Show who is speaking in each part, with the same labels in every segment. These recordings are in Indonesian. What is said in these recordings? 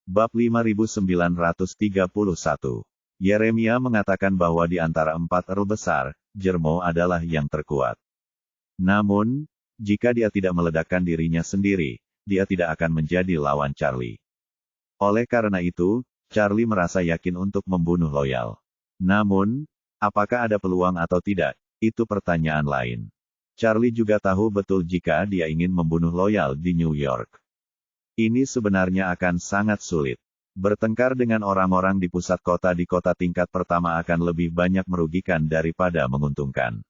Speaker 1: Bab 5931. Yeremia mengatakan bahwa di antara 4 rel besar, Jermo adalah yang terkuat. Namun, jika dia tidak meledakkan dirinya sendiri, dia tidak akan menjadi lawan Charlie. Oleh karena itu, Charlie merasa yakin untuk membunuh Loyal. Namun, apakah ada peluang atau tidak, itu pertanyaan lain. Charlie juga tahu betul jika dia ingin membunuh Loyal di New York. Ini sebenarnya akan sangat sulit. Bertengkar dengan orang-orang di pusat kota di kota tingkat pertama akan lebih banyak merugikan daripada menguntungkan.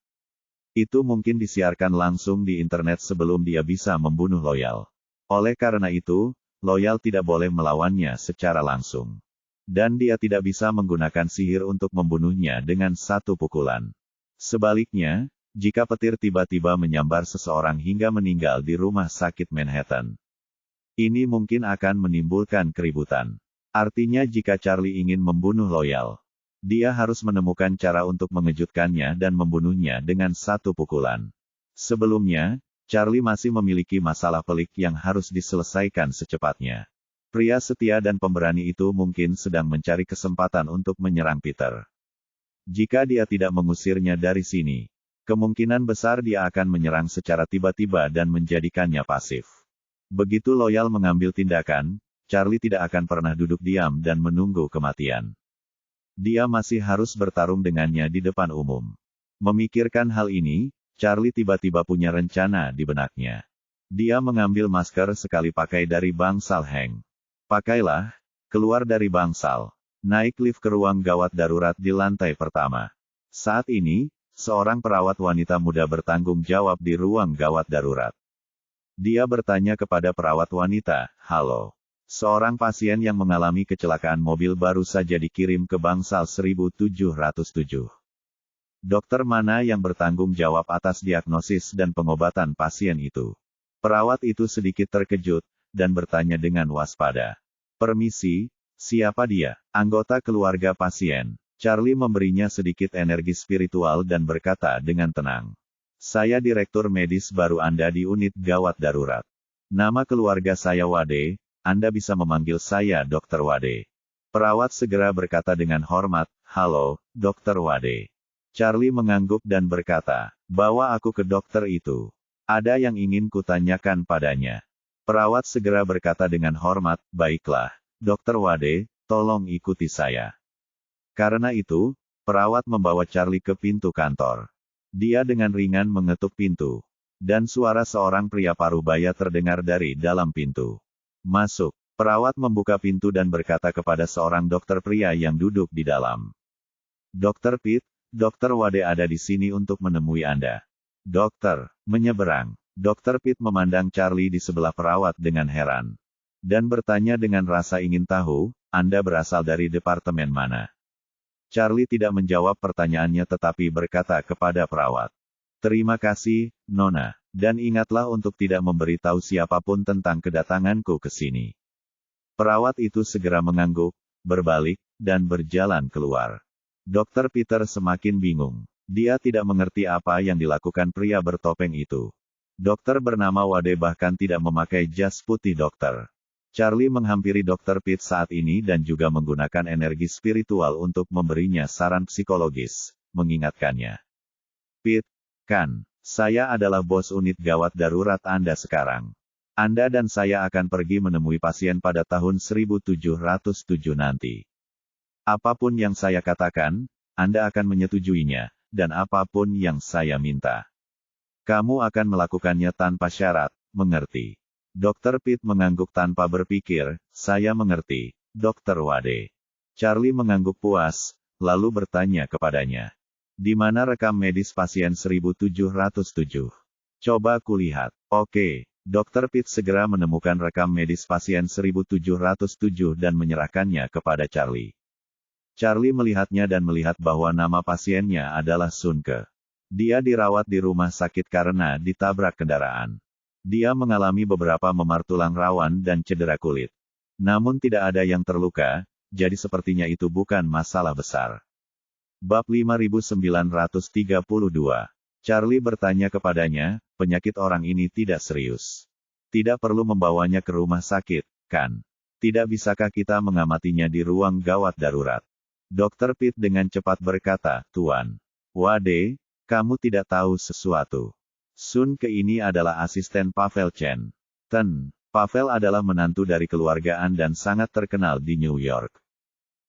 Speaker 1: Itu mungkin disiarkan langsung di internet sebelum dia bisa membunuh Loyal. Oleh karena itu, Loyal tidak boleh melawannya secara langsung. Dan dia tidak bisa menggunakan sihir untuk membunuhnya dengan satu pukulan. Sebaliknya, jika petir tiba-tiba menyambar seseorang hingga meninggal di rumah sakit Manhattan, ini mungkin akan menimbulkan keributan. Artinya jika Charlie ingin membunuh Loyal, dia harus menemukan cara untuk mengejutkannya dan membunuhnya dengan satu pukulan. Sebelumnya, Charlie masih memiliki masalah pelik yang harus diselesaikan secepatnya. Pria setia dan pemberani itu mungkin sedang mencari kesempatan untuk menyerang Peter. Jika dia tidak mengusirnya dari sini, kemungkinan besar dia akan menyerang secara tiba-tiba dan menjadikannya pasif. Begitu Loyal mengambil tindakan, Charlie tidak akan pernah duduk diam dan menunggu kematian. Dia masih harus bertarung dengannya di depan umum. Memikirkan hal ini, Charlie tiba-tiba punya rencana di benaknya. Dia mengambil masker sekali pakai dari bangsal Hank. Pakailah, keluar dari bangsal. Naik lift ke ruang gawat darurat di lantai pertama. Saat ini, seorang perawat wanita muda bertanggung jawab di ruang gawat darurat. Dia bertanya kepada perawat wanita, "Halo. Seorang pasien yang mengalami kecelakaan mobil baru saja dikirim ke bangsal 1707. Dokter mana yang bertanggung jawab atas diagnosis dan pengobatan pasien itu?" Perawat itu sedikit terkejut, dan bertanya dengan waspada. "Permisi, siapa dia?" "Anggota keluarga pasien." Charlie memberinya sedikit energi spiritual dan berkata dengan tenang. "Saya direktur medis baru Anda di unit gawat darurat. Nama keluarga saya Wade, Anda bisa memanggil saya Dr. Wade." Perawat segera berkata dengan hormat, "Halo, Dr. Wade." Charlie mengangguk dan berkata, "Bawa aku ke dokter itu. Ada yang ingin kutanyakan padanya." Perawat segera berkata dengan hormat, "Baiklah, Dr. Wade, tolong ikuti saya." Karena itu, perawat membawa Charlie ke pintu kantor. Dia dengan ringan mengetuk pintu. Dan suara seorang pria parubaya terdengar dari dalam pintu. "Masuk." Perawat membuka pintu dan berkata kepada seorang dokter pria yang duduk di dalam. "Dr. Pitt, Dr. Wade ada di sini untuk menemui Anda." "Dokter, menyeberang." Dr. Pitt memandang Charlie di sebelah perawat dengan heran. Dan bertanya dengan rasa ingin tahu, "Anda berasal dari departemen mana?" Charlie tidak menjawab pertanyaannya tetapi berkata kepada perawat, "Terima kasih, Nona, dan ingatlah untuk tidak memberitahu siapapun tentang kedatanganku ke sini." Perawat itu segera mengangguk, berbalik, dan berjalan keluar. Dr. Peter semakin bingung. Dia tidak mengerti apa yang dilakukan pria bertopeng itu. Dokter bernama Wade bahkan tidak memakai jas putih dokter. Charlie menghampiri Dr. Pitt saat ini dan juga menggunakan energi spiritual untuk memberinya saran psikologis, mengingatkannya. "Pitt, kan, saya adalah bos unit gawat darurat Anda sekarang. Anda dan saya akan pergi menemui pasien pada tahun 1707 nanti. Apapun yang saya katakan, Anda akan menyetujuinya, dan apapun yang saya minta. Kamu akan melakukannya tanpa syarat, mengerti?" Dr. Pitt mengangguk tanpa berpikir, "Saya mengerti, Dr. Wade." Charlie mengangguk puas, lalu bertanya kepadanya, "Di mana rekam medis pasien 1707? Coba kulihat." "Oke." Dr. Pitt segera menemukan rekam medis pasien 1707 dan menyerahkannya kepada Charlie. Charlie melihatnya dan melihat bahwa nama pasiennya adalah Sunke. Dia dirawat di rumah sakit karena ditabrak kendaraan. Dia mengalami beberapa memar tulang rawan dan cedera kulit. Namun tidak ada yang terluka, jadi sepertinya itu bukan masalah besar. Bab 5932. Charlie bertanya kepadanya, "Penyakit orang ini tidak serius. Tidak perlu membawanya ke rumah sakit, kan?" Tidak bisakah kita mengamatinya di ruang gawat darurat? Dr. Pitt dengan cepat berkata, Tuan. Wade, kamu tidak tahu sesuatu. Sun Ke ini adalah asisten Pavel Chen. Pavel adalah menantu dari keluargaan dan sangat terkenal di New York.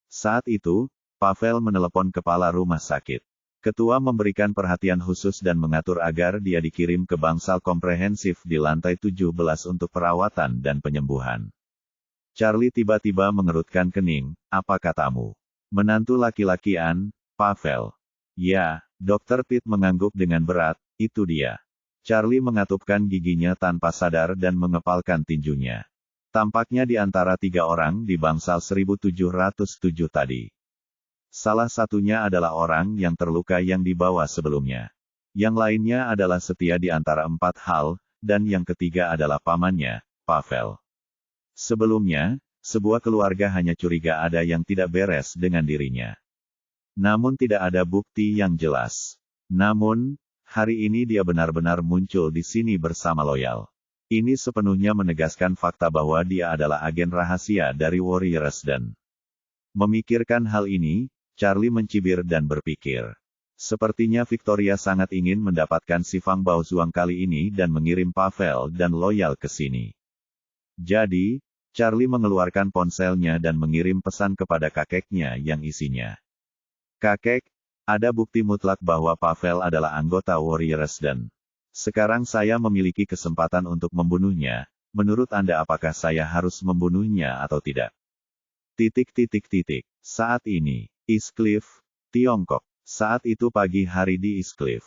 Speaker 1: Saat itu, Pavel menelepon kepala rumah sakit. Ketua memberikan perhatian khusus dan mengatur agar dia dikirim ke bangsal komprehensif di lantai 17 untuk perawatan dan penyembuhan. Charlie tiba-tiba mengerutkan kening, apa katamu? Menantu laki-laki Pavel. Ya, Dr. Pitt mengangguk dengan berat, itu dia. Charlie mengatupkan giginya tanpa sadar dan mengepalkan tinjunya. Tampaknya di antara 3 orang di bangsal 1707 tadi. Salah satunya adalah orang yang terluka yang dibawa sebelumnya. Yang lainnya adalah setia di antara 4 hal, dan yang ketiga adalah pamannya, Pavel. Sebelumnya, sebuah keluarga hanya curiga ada yang tidak beres dengan dirinya. Namun tidak ada bukti yang jelas. Namun, hari ini dia benar-benar muncul di sini bersama Loyal. Ini sepenuhnya menegaskan fakta bahwa dia adalah agen rahasia dari Warriors dan memikirkan hal ini, Charlie mencibir dan berpikir. Sepertinya Victoria sangat ingin mendapatkan si Fang Baozuang kali ini dan mengirim Pavel dan Loyal ke sini. Jadi, Charlie mengeluarkan ponselnya dan mengirim pesan kepada kakeknya yang isinya. Kakek, ada bukti mutlak bahwa Pavel adalah anggota Warriors dan sekarang saya memiliki kesempatan untuk membunuhnya. Menurut Anda apakah saya harus membunuhnya atau tidak? Saat ini, East Cliff, Tiongkok. Saat itu pagi hari di East Cliff.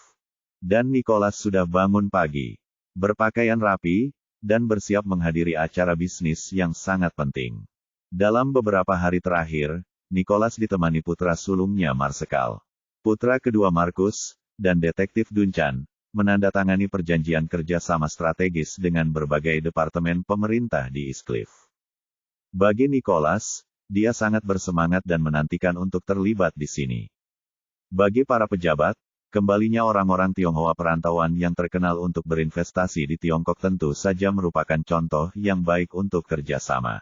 Speaker 1: Dan Nicholas sudah bangun pagi, berpakaian rapi, dan bersiap menghadiri acara bisnis yang sangat penting. Dalam beberapa hari terakhir, Nicholas ditemani putra sulungnya Marsekal. Putra kedua Markus, dan detektif Duncan, menandatangani perjanjian kerja sama strategis dengan berbagai departemen pemerintah di East Cliff. Bagi Nicholas, dia sangat bersemangat dan menantikan untuk terlibat di sini. Bagi para pejabat, kembalinya orang-orang Tionghoa perantauan yang terkenal untuk berinvestasi di Tiongkok tentu saja merupakan contoh yang baik untuk kerjasama.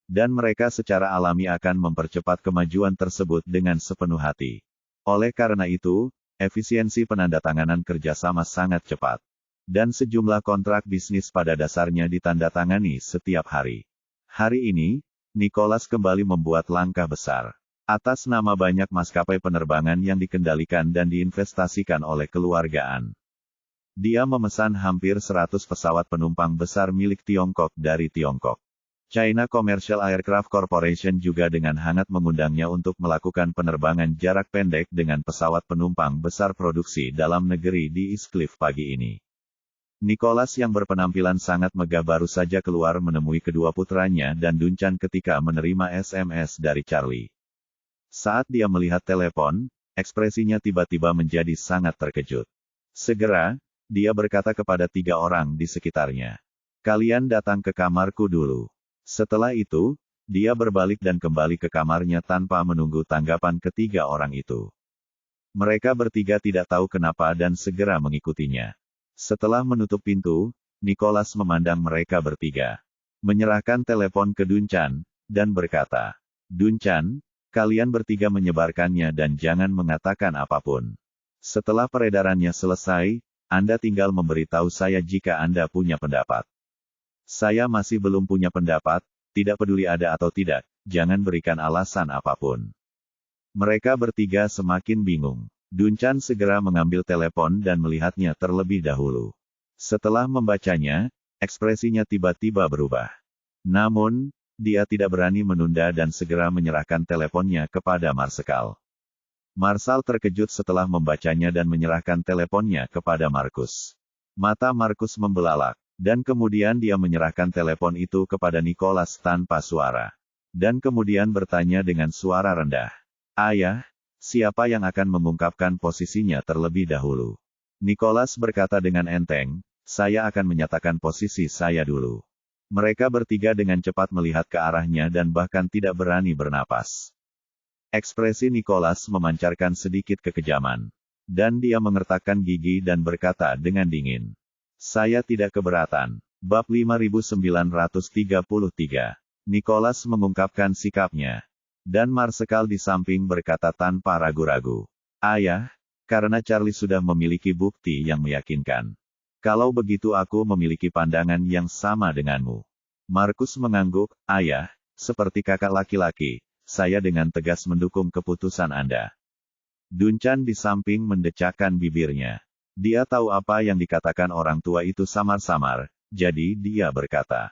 Speaker 1: Dan mereka secara alami akan mempercepat kemajuan tersebut dengan sepenuh hati. Oleh karena itu, efisiensi penandatanganan kerjasama sangat cepat. Dan sejumlah kontrak bisnis pada dasarnya ditandatangani setiap hari. Hari ini, Nicholas kembali membuat langkah besar. Atas nama banyak maskapai penerbangan yang dikendalikan dan diinvestasikan oleh keluargaan. Dia memesan hampir 100 pesawat penumpang besar milik Tiongkok dari Tiongkok. China Commercial Aircraft Corporation juga dengan hangat mengundangnya untuk melakukan penerbangan jarak pendek dengan pesawat penumpang besar produksi dalam negeri di East Cliff pagi ini. Nicholas yang berpenampilan sangat megah baru saja keluar menemui kedua putranya dan Duncan ketika menerima SMS dari Charlie. Saat dia melihat telepon, ekspresinya tiba-tiba menjadi sangat terkejut. Segera, dia berkata kepada 3 orang di sekitarnya. Kalian datang ke kamarku dulu. Setelah itu, dia berbalik dan kembali ke kamarnya tanpa menunggu tanggapan ketiga orang itu. Mereka bertiga tidak tahu kenapa dan segera mengikutinya. Setelah menutup pintu, Nicholas memandang mereka bertiga. Menyerahkan telepon ke Duncan, dan berkata, Duncan, kalian bertiga menyebarkannya dan jangan mengatakan apapun. Setelah peredarannya selesai, Anda tinggal memberitahu saya jika Anda punya pendapat. Saya masih belum punya pendapat, tidak peduli ada atau tidak, jangan berikan alasan apapun. Mereka bertiga semakin bingung. Duncan segera mengambil telepon dan melihatnya terlebih dahulu. Setelah membacanya, ekspresinya tiba-tiba berubah. Namun, dia tidak berani menunda dan segera menyerahkan teleponnya kepada Marsekal. Marshal terkejut setelah membacanya dan menyerahkan teleponnya kepada Markus. Mata Markus membelalak, dan kemudian dia menyerahkan telepon itu kepada Nicholas tanpa suara. Dan kemudian bertanya dengan suara rendah. Ayah, siapa yang akan mengungkapkan posisinya terlebih dahulu? Nicholas berkata dengan enteng, saya akan menyatakan posisi saya dulu. Mereka bertiga dengan cepat melihat ke arahnya dan bahkan tidak berani bernapas. Ekspresi Nicholas memancarkan sedikit kekejaman. Dan dia mengertakkan gigi dan berkata dengan dingin. Saya tidak keberatan. Bab 5933. Nicholas mengungkapkan sikapnya. Dan Marsekal di samping berkata tanpa ragu-ragu. Ayah, karena Charlie sudah memiliki bukti yang meyakinkan. Kalau begitu aku memiliki pandangan yang sama denganmu. Markus mengangguk, ayah, seperti kakak laki-laki, saya dengan tegas mendukung keputusan Anda. Duncan di samping mendecakkan bibirnya. Dia tahu apa yang dikatakan orang tua itu samar-samar, jadi dia berkata.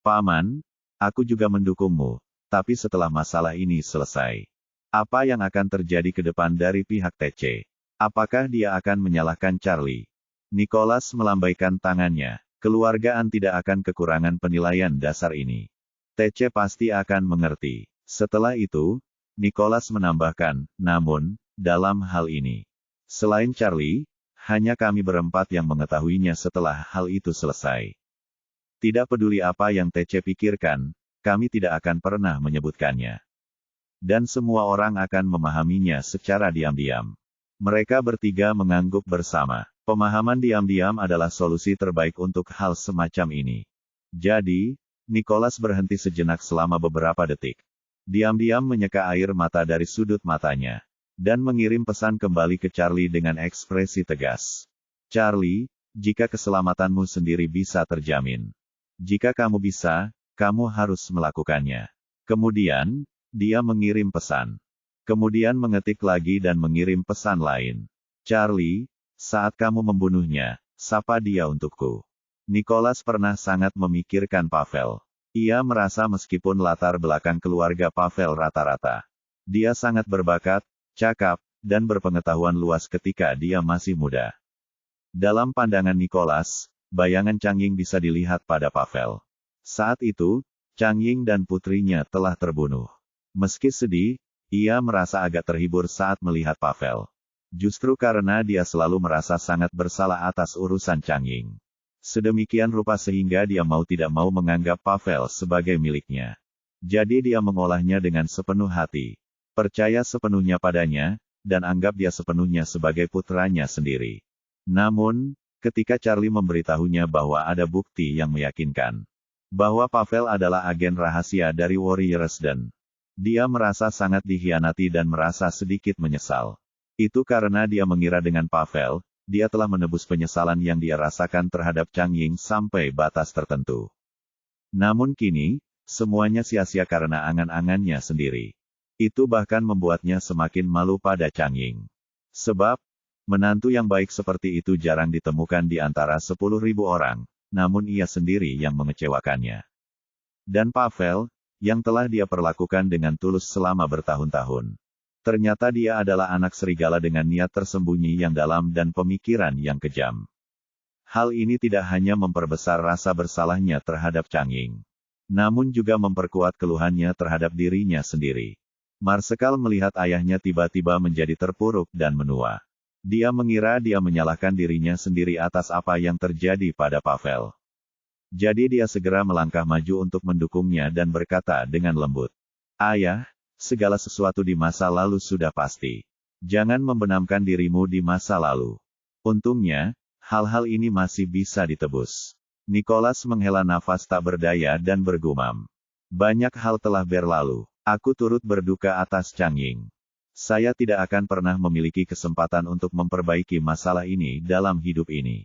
Speaker 1: Paman, aku juga mendukungmu, tapi setelah masalah ini selesai. Apa yang akan terjadi ke depan dari pihak TC? Apakah dia akan menyalahkan Charlie? Nicholas melambaikan tangannya. Keluarga An tidak akan kekurangan penilaian dasar ini. TC pasti akan mengerti. Setelah itu, Nicholas menambahkan, namun, dalam hal ini. Selain Charlie, hanya kami berempat yang mengetahuinya setelah hal itu selesai. Tidak peduli apa yang TC pikirkan, kami tidak akan pernah menyebutkannya. Dan semua orang akan memahaminya secara diam-diam. Mereka bertiga mengangguk bersama. Pemahaman diam-diam adalah solusi terbaik untuk hal semacam ini. Jadi, Nicholas berhenti sejenak selama beberapa detik. Diam-diam menyeka air mata dari sudut matanya. Dan mengirim pesan kembali ke Charlie dengan ekspresi tegas. Charlie, jika keselamatanmu sendiri bisa terjamin. Jika kamu bisa, kamu harus melakukannya. Kemudian, dia mengirim pesan. Kemudian mengetik lagi dan mengirim pesan lain. Charlie, saat kamu membunuhnya, sapa dia untukku. Nicholas pernah sangat memikirkan Pavel. Ia merasa meskipun latar belakang keluarga Pavel rata-rata. Dia sangat berbakat, cakap, dan berpengetahuan luas ketika dia masih muda. Dalam pandangan Nicholas, bayangan Chang Ying bisa dilihat pada Pavel. Saat itu, Chang Ying dan putrinya telah terbunuh. Meski sedih, ia merasa agak terhibur saat melihat Pavel. Justru karena dia selalu merasa sangat bersalah atas urusan Chang Ying. Sedemikian rupa sehingga dia mau tidak mau menganggap Pavel sebagai miliknya. Jadi dia mengolahnya dengan sepenuh hati. Percaya sepenuhnya padanya, dan anggap dia sepenuhnya sebagai putranya sendiri. Namun, ketika Charlie memberitahunya bahwa ada bukti yang meyakinkan bahwa Pavel adalah agen rahasia dari Warriors dan dia merasa sangat dikhianati dan merasa sedikit menyesal. Itu karena dia mengira dengan Pavel, dia telah menebus penyesalan yang dia rasakan terhadap Chang Ying sampai batas tertentu. Namun kini, semuanya sia-sia karena angan-angannya sendiri. Itu bahkan membuatnya semakin malu pada Chang Ying. Sebab, menantu yang baik seperti itu jarang ditemukan di antara 10.000 orang, namun ia sendiri yang mengecewakannya. Dan Pavel, yang telah dia perlakukan dengan tulus selama bertahun-tahun. Ternyata dia adalah anak serigala dengan niat tersembunyi yang dalam dan pemikiran yang kejam. Hal ini tidak hanya memperbesar rasa bersalahnya terhadap Chang Ying, namun juga memperkuat keluhannya terhadap dirinya sendiri. Marsekal melihat ayahnya tiba-tiba menjadi terpuruk dan menua. Dia mengira dia menyalahkan dirinya sendiri atas apa yang terjadi pada Pavel. Jadi dia segera melangkah maju untuk mendukungnya dan berkata dengan lembut. Ayah, segala sesuatu di masa lalu sudah pasti. Jangan membenamkan dirimu di masa lalu. Untungnya, hal-hal ini masih bisa ditebus. Nicholas menghela nafas tak berdaya dan bergumam. Banyak hal telah berlalu. Aku turut berduka atas Chang Ying. Saya tidak akan pernah memiliki kesempatan untuk memperbaiki masalah ini dalam hidup ini.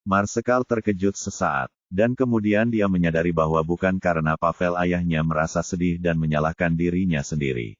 Speaker 1: Marsekal terkejut sesaat, dan kemudian dia menyadari bahwa bukan karena Pavel ayahnya merasa sedih dan menyalahkan dirinya sendiri.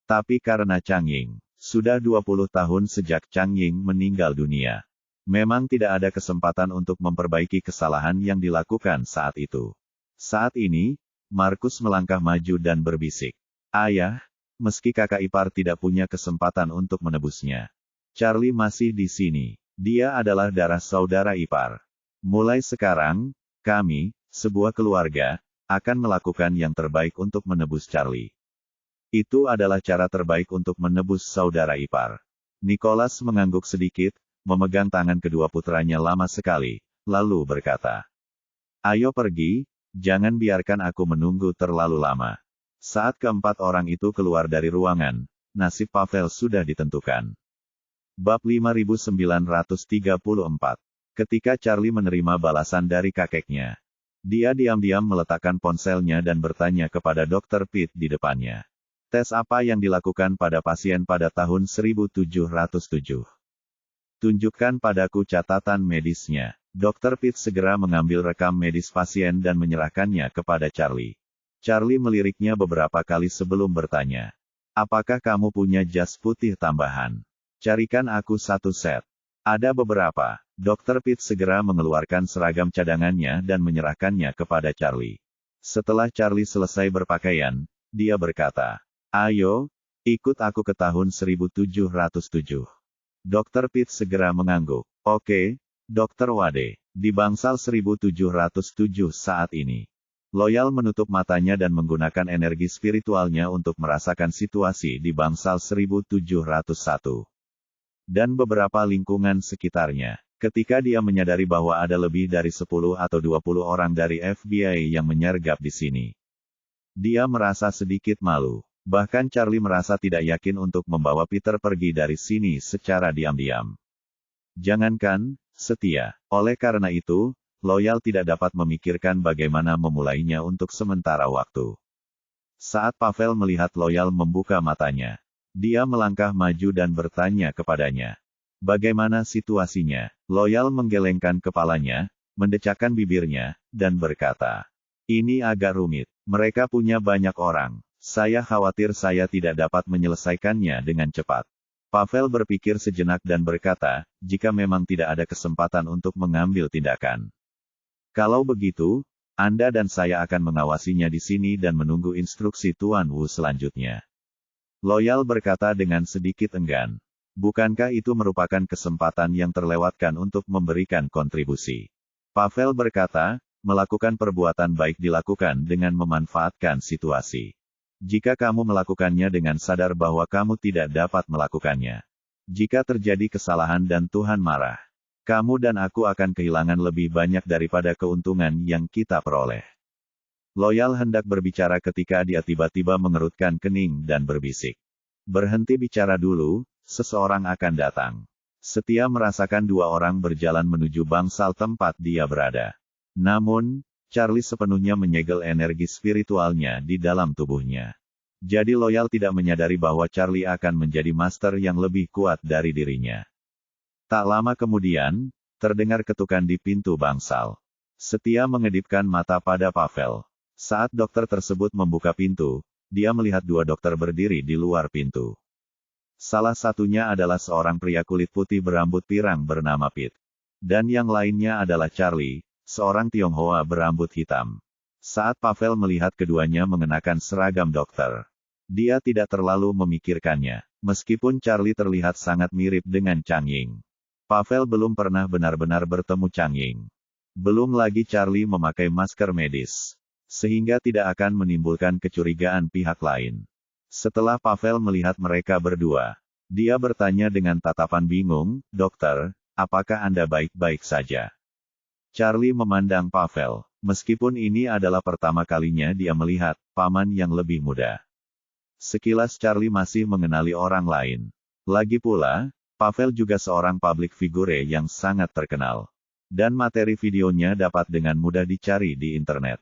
Speaker 1: Tapi karena Chang Ying. Sudah 20 tahun sejak Chang Ying meninggal dunia. Memang tidak ada kesempatan untuk memperbaiki kesalahan yang dilakukan saat itu. Saat ini, Markus melangkah maju dan berbisik. Ayah, meski kakak ipar tidak punya kesempatan untuk menebusnya. Charlie masih di sini. Dia adalah darah saudara ipar. Mulai sekarang, kami, sebuah keluarga, akan melakukan yang terbaik untuk menebus Charlie. Itu adalah cara terbaik untuk menebus saudara ipar. Nicholas mengangguk sedikit, memegang tangan kedua putranya lama sekali, lalu berkata. Ayo pergi, jangan biarkan aku menunggu terlalu lama. Saat keempat orang itu keluar dari ruangan, nasib Pavel sudah ditentukan. Bab 5934. Ketika Charlie menerima balasan dari kakeknya. Dia diam-diam meletakkan ponselnya dan bertanya kepada Dr. Pitt di depannya. Tes apa yang dilakukan pada pasien pada tahun 1707? Tunjukkan padaku catatan medisnya. Dr. Pitt segera mengambil rekam medis pasien dan menyerahkannya kepada Charlie. Charlie meliriknya beberapa kali sebelum bertanya. Apakah kamu punya jas putih tambahan? Carikan aku satu set. Ada beberapa. Dr. Pitt segera mengeluarkan seragam cadangannya dan menyerahkannya kepada Charlie. Setelah Charlie selesai berpakaian, dia berkata, "Ayo, ikut aku ke tahun 1707. Dr. Pitt segera mengangguk. Oke, Dr. Wade. Di bangsal 1707 saat ini. Loyal menutup matanya dan menggunakan energi spiritualnya untuk merasakan situasi di bangsal 1701. Dan beberapa lingkungan sekitarnya. Ketika dia menyadari bahwa ada lebih dari 10 atau 20 orang dari FBI yang menyergap di sini. Dia merasa sedikit malu. Bahkan Charlie merasa tidak yakin untuk membawa Peter pergi dari sini secara diam-diam. Jangankan setia. Oleh karena itu, Loyal tidak dapat memikirkan bagaimana memulainya untuk sementara waktu. Saat Pavel melihat Loyal membuka matanya, dia melangkah maju dan bertanya kepadanya. Bagaimana situasinya? Loyal menggelengkan kepalanya, mendecakkan bibirnya, dan berkata, ini agak rumit. Mereka punya banyak orang. Saya khawatir saya tidak dapat menyelesaikannya dengan cepat. Pavel berpikir sejenak dan berkata, jika memang tidak ada kesempatan untuk mengambil tindakan. Kalau begitu, Anda dan saya akan mengawasinya di sini dan menunggu instruksi Tuan Wu selanjutnya. Loyal berkata dengan sedikit enggan. Bukankah itu merupakan kesempatan yang terlewatkan untuk memberikan kontribusi? Pavel berkata, melakukan perbuatan baik dilakukan dengan memanfaatkan situasi. Jika kamu melakukannya dengan sadar bahwa kamu tidak dapat melakukannya. Jika terjadi kesalahan dan Tuhan marah, kamu dan aku akan kehilangan lebih banyak daripada keuntungan yang kita peroleh. Loyal hendak berbicara ketika dia tiba-tiba mengerutkan kening dan berbisik. Berhenti bicara dulu. Seseorang akan datang. Setia merasakan dua orang berjalan menuju bangsal tempat dia berada. Namun, Charlie sepenuhnya menyegel energi spiritualnya di dalam tubuhnya. Jadi Loyal tidak menyadari bahwa Charlie akan menjadi master yang lebih kuat dari dirinya. Tak lama kemudian, terdengar ketukan di pintu bangsal. Setia mengedipkan mata pada Pavel. Saat dokter tersebut membuka pintu, dia melihat dua dokter berdiri di luar pintu. Salah satunya adalah seorang pria kulit putih berambut pirang bernama Pete. Dan yang lainnya adalah Charlie, seorang Tionghoa berambut hitam. Saat Pavel melihat keduanya mengenakan seragam dokter, dia tidak terlalu memikirkannya, meskipun Charlie terlihat sangat mirip dengan Chang Ying. Pavel belum pernah benar-benar bertemu Chang Ying. Belum lagi Charlie memakai masker medis, sehingga tidak akan menimbulkan kecurigaan pihak lain. Setelah Pavel melihat mereka berdua, dia bertanya dengan tatapan bingung, dokter, apakah Anda baik-baik saja? Charlie memandang Pavel, meskipun ini adalah pertama kalinya dia melihat paman yang lebih muda. Sekilas Charlie masih mengenali orang lain. Lagi pula, Pavel juga seorang public figure yang sangat terkenal. Dan materi videonya dapat dengan mudah dicari di internet.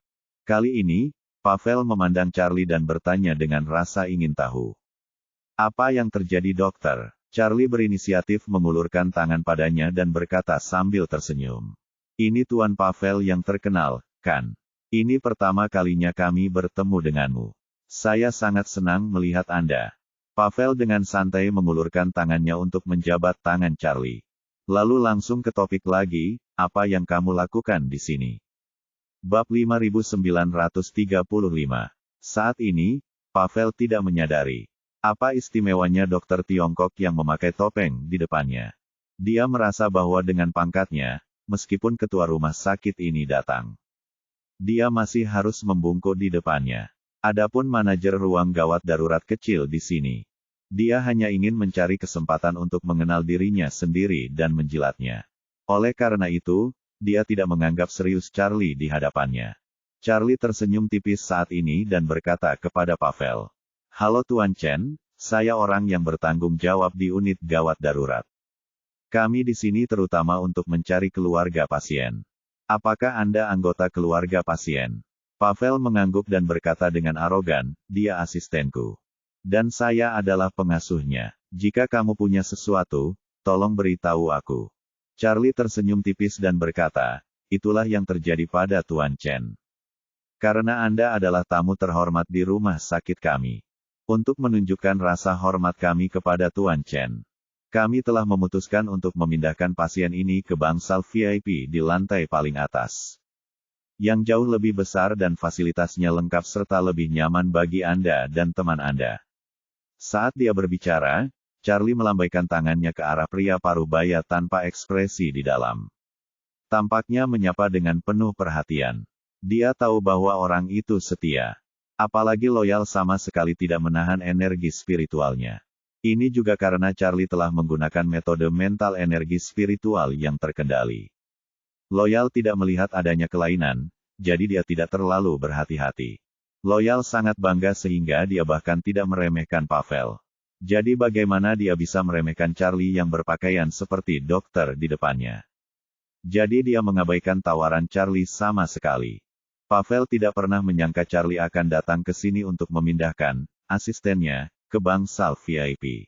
Speaker 1: Kali ini, Pavel memandang Charlie dan bertanya dengan rasa ingin tahu. Apa yang terjadi dokter? Charlie berinisiatif mengulurkan tangan padanya dan berkata sambil tersenyum. Ini Tuan Pavel yang terkenal, kan? Ini pertama kalinya kami bertemu denganmu. Saya sangat senang melihat Anda. Pavel dengan santai mengulurkan tangannya untuk menjabat tangan Charlie. Lalu langsung ke topik lagi, apa yang kamu lakukan di sini? Bab 5935. Saat ini, Pavel tidak menyadari apa istimewanya dokter Tiongkok yang memakai topeng di depannya. Dia merasa bahwa dengan pangkatnya, meskipun ketua rumah sakit ini datang, dia masih harus membungkuk di depannya. Adapun manajer ruang gawat darurat kecil di sini, dia hanya ingin mencari kesempatan untuk mengenal dirinya sendiri dan menjilatnya. Oleh karena itu, dia tidak menganggap serius Charlie di hadapannya. Charlie tersenyum tipis saat ini dan berkata kepada Pavel. Halo Tuan Chen, saya orang yang bertanggung jawab di unit gawat darurat. Kami di sini terutama untuk mencari keluarga pasien. Apakah Anda anggota keluarga pasien? Pavel mengangguk dan berkata dengan arogan, dia asistenku. Dan saya adalah pengasuhnya. Jika kamu punya sesuatu, tolong beritahu aku. Charlie tersenyum tipis dan berkata, itulah yang terjadi pada Tuan Chen. Karena Anda adalah tamu terhormat di rumah sakit kami. Untuk menunjukkan rasa hormat kami kepada Tuan Chen, kami telah memutuskan untuk memindahkan pasien ini ke bangsal VIP di lantai paling atas. Yang jauh lebih besar dan fasilitasnya lengkap serta lebih nyaman bagi Anda dan teman Anda. Saat dia berbicara, Charlie melambaikan tangannya ke arah pria parubaya tanpa ekspresi di dalam. Tampaknya menyapa dengan penuh perhatian. Dia tahu bahwa orang itu setia. Apalagi loyal sama sekali tidak menahan energi spiritualnya. Ini juga karena Charlie telah menggunakan metode mental energi spiritual yang terkendali. Loyal tidak melihat adanya kelainan, jadi dia tidak terlalu berhati-hati. Loyal sangat bangga sehingga dia bahkan tidak meremehkan Pavel. Jadi bagaimana dia bisa meremehkan Charlie yang berpakaian seperti dokter di depannya? Jadi dia mengabaikan tawaran Charlie sama sekali. Pavel tidak pernah menyangka Charlie akan datang ke sini untuk memindahkan asistennya ke bangsal VIP.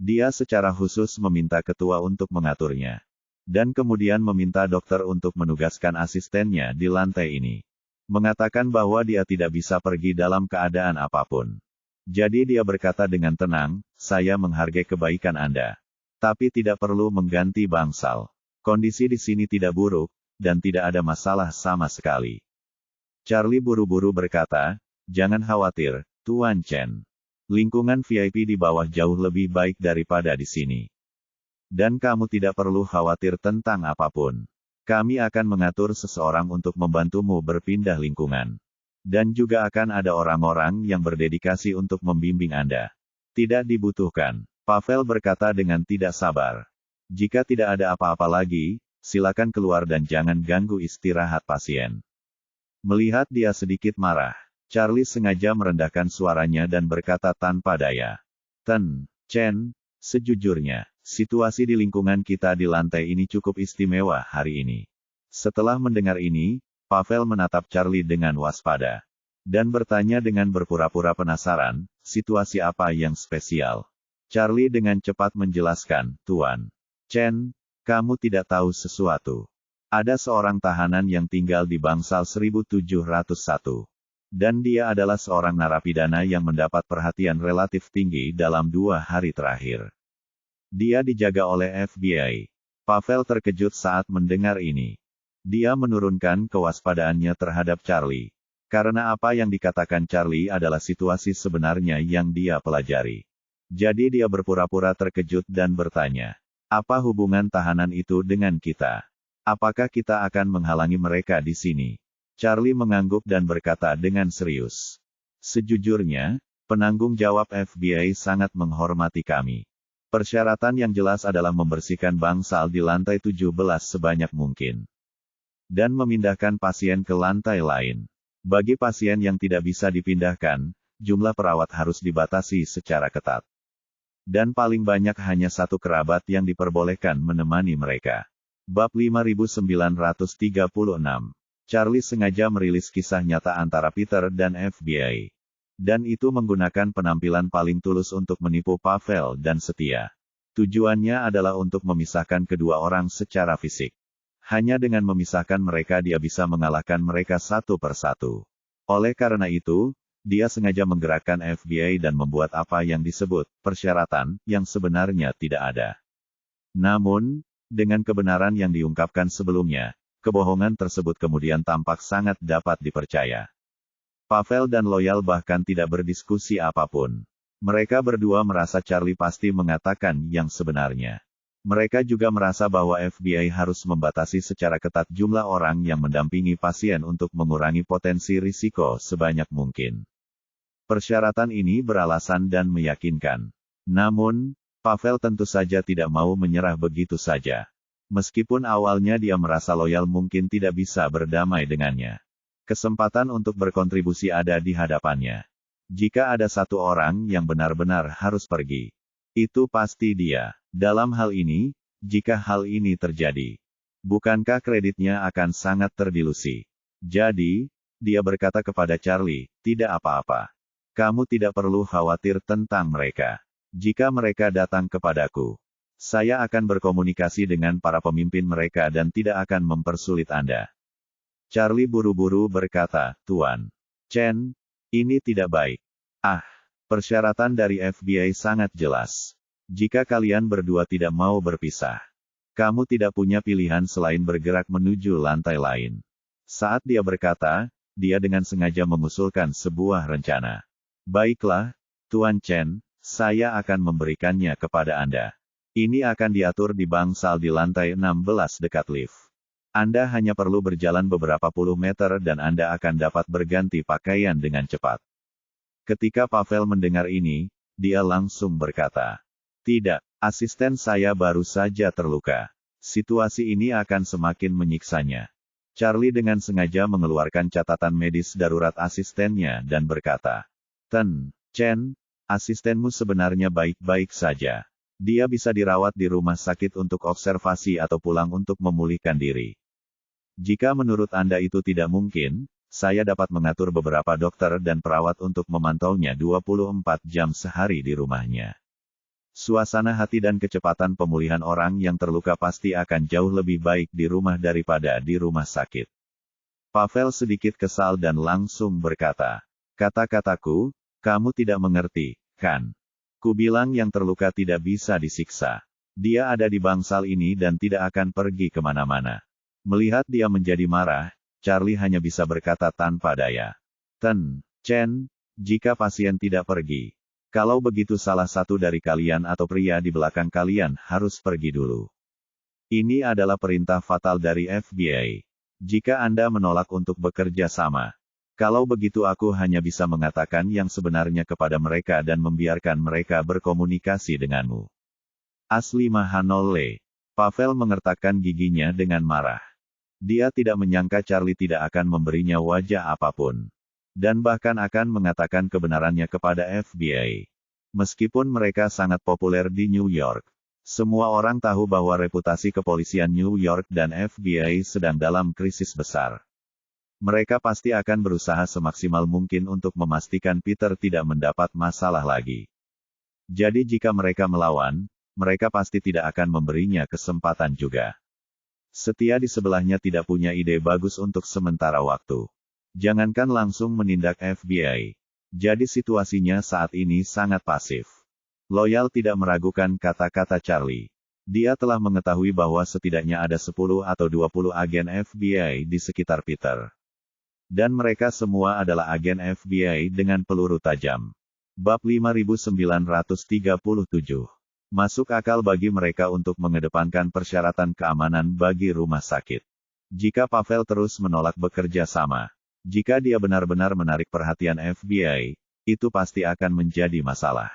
Speaker 1: Dia secara khusus meminta ketua untuk mengaturnya. Dan kemudian meminta dokter untuk menugaskan asistennya di lantai ini. Mengatakan bahwa dia tidak bisa pergi dalam keadaan apapun. Jadi dia berkata dengan tenang, saya menghargai kebaikan Anda. Tapi tidak perlu mengganti bangsal. Kondisi di sini tidak buruk, dan tidak ada masalah sama sekali. Charlie buru-buru berkata, jangan khawatir, Tuan Chen. Lingkungan VIP di bawah jauh lebih baik daripada di sini. Dan kamu tidak perlu khawatir tentang apapun. Kami akan mengatur seseorang untuk membantumu berpindah lingkungan. Dan juga akan ada orang-orang yang berdedikasi untuk membimbing Anda. Tidak dibutuhkan. Pavel berkata dengan tidak sabar. Jika tidak ada apa-apa lagi, silakan keluar dan jangan ganggu istirahat pasien. Melihat dia sedikit marah, Charlie sengaja merendahkan suaranya dan berkata tanpa daya. Chen, sejujurnya, situasi di lingkungan kita di lantai ini cukup istimewa hari ini. Setelah mendengar ini, Pavel menatap Charlie dengan waspada. Dan bertanya dengan berpura-pura penasaran, situasi apa yang spesial? Charlie dengan cepat menjelaskan, Tuan Chen, kamu tidak tahu sesuatu. Ada seorang tahanan yang tinggal di bangsal 1701. Dan dia adalah seorang narapidana yang mendapat perhatian relatif tinggi dalam 2 hari terakhir. Dia dijaga oleh FBI. Pavel terkejut saat mendengar ini. Dia menurunkan kewaspadaannya terhadap Charlie. Karena apa yang dikatakan Charlie adalah situasi sebenarnya yang dia pelajari. Jadi dia berpura-pura terkejut dan bertanya, apa hubungan tahanan itu dengan kita? Apakah kita akan menghalangi mereka di sini? Charlie mengangguk dan berkata dengan serius. Sejujurnya, penanggung jawab FBI sangat menghormati kami. Persyaratan yang jelas adalah membersihkan bangsal di lantai 17 sebanyak mungkin. Dan memindahkan pasien ke lantai lain. Bagi pasien yang tidak bisa dipindahkan, jumlah perawat harus dibatasi secara ketat. Dan paling banyak hanya 1 kerabat yang diperbolehkan menemani mereka. Bab 5936. Charlie sengaja merilis kisah nyata antara Peter dan FBI. Dan itu menggunakan penampilan paling tulus untuk menipu Pavel dan setia. Tujuannya adalah untuk memisahkan kedua orang secara fisik. Hanya dengan memisahkan mereka dia bisa mengalahkan mereka satu persatu. Oleh karena itu, dia sengaja menggerakkan FBI dan membuat apa yang disebut persyaratan yang sebenarnya tidak ada. Namun, dengan kebenaran yang diungkapkan sebelumnya, kebohongan tersebut kemudian tampak sangat dapat dipercaya. Pavel dan Loyal bahkan tidak berdiskusi apapun. Mereka berdua merasa Charlie pasti mengatakan yang sebenarnya. Mereka juga merasa bahwa FBI harus membatasi secara ketat jumlah orang yang mendampingi pasien untuk mengurangi potensi risiko sebanyak mungkin. Persyaratan ini beralasan dan meyakinkan. Namun, Pavel tentu saja tidak mau menyerah begitu saja. Meskipun awalnya dia merasa Loyal mungkin tidak bisa berdamai dengannya. Kesempatan untuk berkontribusi ada di hadapannya. Jika ada satu orang yang benar-benar harus pergi, itu pasti dia. Dalam hal ini, jika hal ini terjadi, Bukankah kreditnya akan sangat terdilusi? Jadi, dia berkata kepada Charlie, tidak apa-apa. Kamu tidak perlu khawatir tentang mereka. Jika mereka datang kepadaku, saya akan berkomunikasi dengan para pemimpin mereka dan tidak akan mempersulit Anda. Charlie buru-buru berkata, Tuan Chen, ini tidak baik. Persyaratan dari FBI sangat jelas. Jika kalian berdua tidak mau berpisah, kamu tidak punya pilihan selain bergerak menuju lantai lain. Saat dia berkata, dia dengan sengaja mengusulkan sebuah rencana. Baiklah, Tuan Chen, saya akan memberikannya kepada Anda. Ini akan diatur di bangsal di lantai 16 dekat lift. Anda hanya perlu berjalan beberapa puluh meter dan Anda akan dapat berganti pakaian dengan cepat. Ketika Pavel mendengar ini, dia langsung berkata, tidak, asisten saya baru saja terluka. Situasi ini akan semakin menyiksanya. Charlie dengan sengaja mengeluarkan catatan medis darurat asistennya dan berkata, Ten Chen, asistenmu sebenarnya baik-baik saja. Dia bisa dirawat di rumah sakit untuk observasi atau pulang untuk memulihkan diri. Jika menurut Anda itu tidak mungkin, saya dapat mengatur beberapa dokter dan perawat untuk memantaunya 24 jam sehari di rumahnya. Suasana hati dan kecepatan pemulihan orang yang terluka pasti akan jauh lebih baik di rumah daripada di rumah sakit. Pavel sedikit kesal dan langsung berkata, kata-kataku, kamu tidak mengerti, kan? Kubilang yang terluka tidak bisa disiksa. Dia ada di bangsal ini dan tidak akan pergi kemana-mana. Melihat dia menjadi marah, Charlie hanya bisa berkata tanpa daya. Ten Chen, jika pasien tidak pergi, kalau begitu salah satu dari kalian atau pria di belakang kalian harus pergi dulu. Ini adalah perintah fatal dari FBI. Jika Anda menolak untuk bekerja sama, kalau begitu aku hanya bisa mengatakan yang sebenarnya kepada mereka dan membiarkan mereka berkomunikasi denganmu. Asli Mahanole. Pavel mengertakkan giginya dengan marah. Dia tidak menyangka Charlie tidak akan memberinya wajah apapun. Dan bahkan akan mengatakan kebenarannya kepada FBI. Meskipun mereka sangat populer di New York, semua orang tahu bahwa reputasi kepolisian New York dan FBI sedang dalam krisis besar. Mereka pasti akan berusaha semaksimal mungkin untuk memastikan Peter tidak mendapat masalah lagi. Jadi jika mereka melawan, mereka pasti tidak akan memberinya kesempatan juga. Setia di sebelahnya tidak punya ide bagus untuk sementara waktu. Jangankan langsung menindak FBI. Jadi situasinya saat ini sangat pasif. Loyal tidak meragukan kata-kata Charlie. Dia telah mengetahui bahwa setidaknya ada 10 atau 20 agen FBI di sekitar Peter. Dan mereka semua adalah agen FBI dengan peluru tajam. Bab 5937. Masuk akal bagi mereka untuk mengedepankan persyaratan keamanan bagi rumah sakit. Jika Pavel terus menolak bekerja sama, jika dia benar-benar menarik perhatian FBI, itu pasti akan menjadi masalah.